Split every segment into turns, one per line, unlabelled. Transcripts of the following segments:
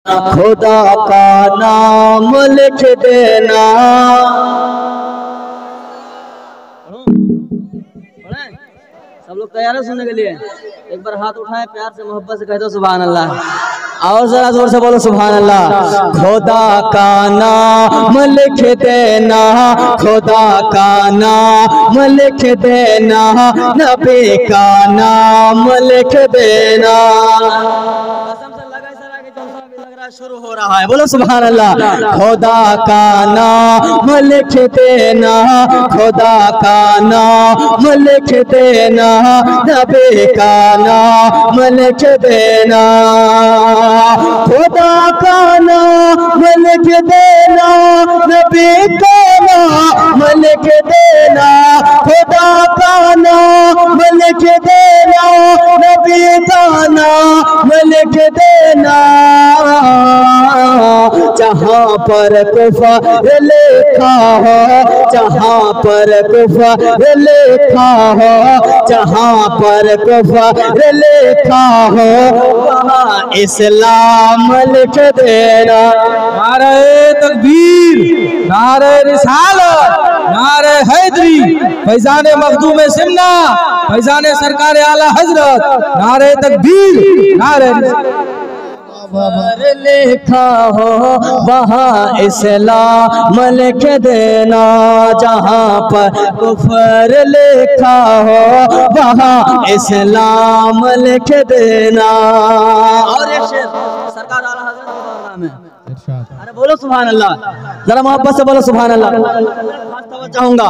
खुदा का नाम लिख देना। सब लोग तैयार है सुनने के लिए? एक बार हाथ उठाए, प्यार से मोहब्बत से कह दो सुभान अल्लाह। और जरा जोर से बोलो सुभान अल्लाह। खुदा का नाम लिख देना, खुदा का नाम लिख देना, नबी का नाम लिख देना। शुरू हो रहा है, बोलो सुभान अल्लाह। खुदा का नाम लिख देना, खुदा का नाम लिख देना, नबी का नाम लिख देना। खुदा का नाम लिख देना, नबी का नाम लिख देना, खुदा का नाम लिख देना, नबी का नाम लिख देना। जहाँ पर कुफर लिखा हो, जहाँ पर कुफर लिखा हो, जहाँ पर कुफर लिखा हो, वहाँ इस्लाम लिख देना।
नारे तकबीर, नारे रिसालत, नारे हैदरी, फैजाने मखदूम सिमना, फैजाने सरकार आला हजरत, नारे तकबीर, नारे
लिखा हो वहाँ इस्लाम लिख देना। जहाँ पर कुफर लिखा हो वहाँ इस्लाम लिख देना। और ये शेर सरकार आला हज़रत का नाम है। अरे बोलो सुभान अल्लाह, जरा मोहब्बत से बोलो सुभान अल्लाह। चाहूंगा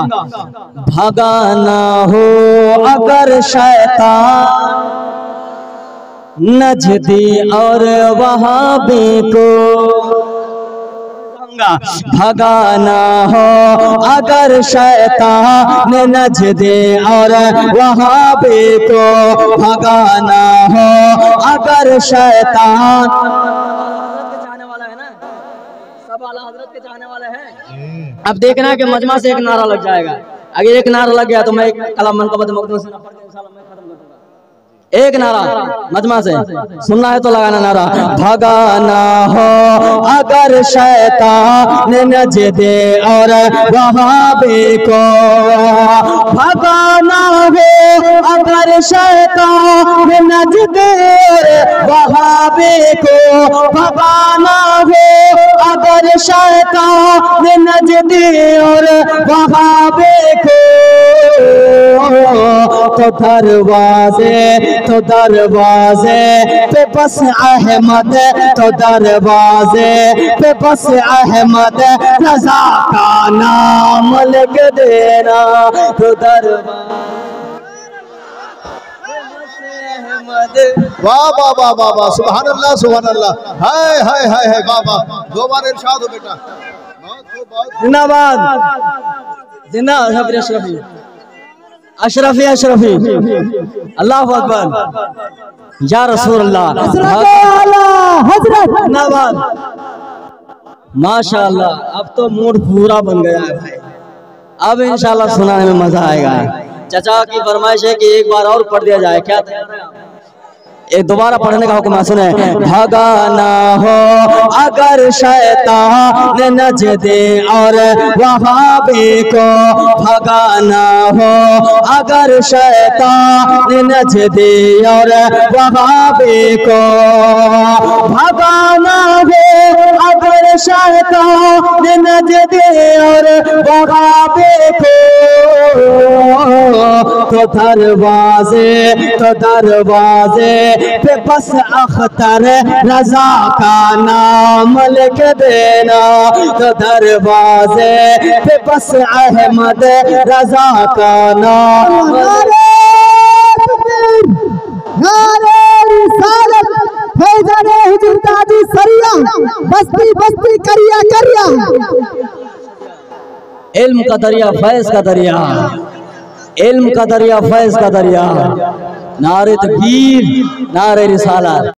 भगाना हो अगर शैतान नजदी और वहाबी को, भगाना हो अगर शैतान नजदी और वहाबी को, भगाना हो अगर शैतान। चाहने वाला है ना, सब आला हजरत के चाहने वाले हैं। अब देखना कि मजमा से एक नारा लग जाएगा। अगर एक नारा लग गया तो मैं एक कलाम मनक़बत मखदूम से पढ़ के इंशाअल्लाह मैं खत्म कर दूंगा। एक नारा मजमा से सुनना है तो लगाना नारा। भगाना हो अगर शैतान नजदे और वहाबी को, भगाना हो अगर शैतान नजदे और वहाबी को, भगाना हो अगर शैतान नजदे और वहाबी को। तो दरवाजे पे बस अहमद, तो दरवाजे पे बस अहमद रजा का नाम लिख देना। तो दरवाजे
वाह वाह वाह वाह वाह, सुभान अल्लाह सुभान अल्लाह, हाय हाय हाय हाय, वाह वाह। दो बार इरशाद हो बेटा,
जिंदाबाद जिंदाबाद अशरफी अशरफी अशरफी, अल्लाह अकबर या रसूल अल्लाह, हजरत जिंदाबाद। माशाअल्लाह, अब तो मूड पूरा बन गया है भाई। अब इंशाअल्लाह सुनाने में मजा आएगा। चाचा की फरमाइश है कि एक बार और पढ़ दिया जाए, क्या एक दोबारा पढ़ने का हुक्म सुने। भगाना हो अगर शैतान नजदे और वहाबी को, भगाना हो अगर शैतान नजदे और वहाबी को, भगाना हो अगर शैतान नजदे और वहाबी को। तो दरवाजे पे बस अख्तर रजा का नाम लिख देना। तो दरवाजे पे बस अहमद रजा का नाम। बस्ती बस्ती करिया करिया, इल्म का दरिया फैज का दरिया, इल्म का दरिया फैज का दरिया। नारे तकबीर, नारे रिसालत।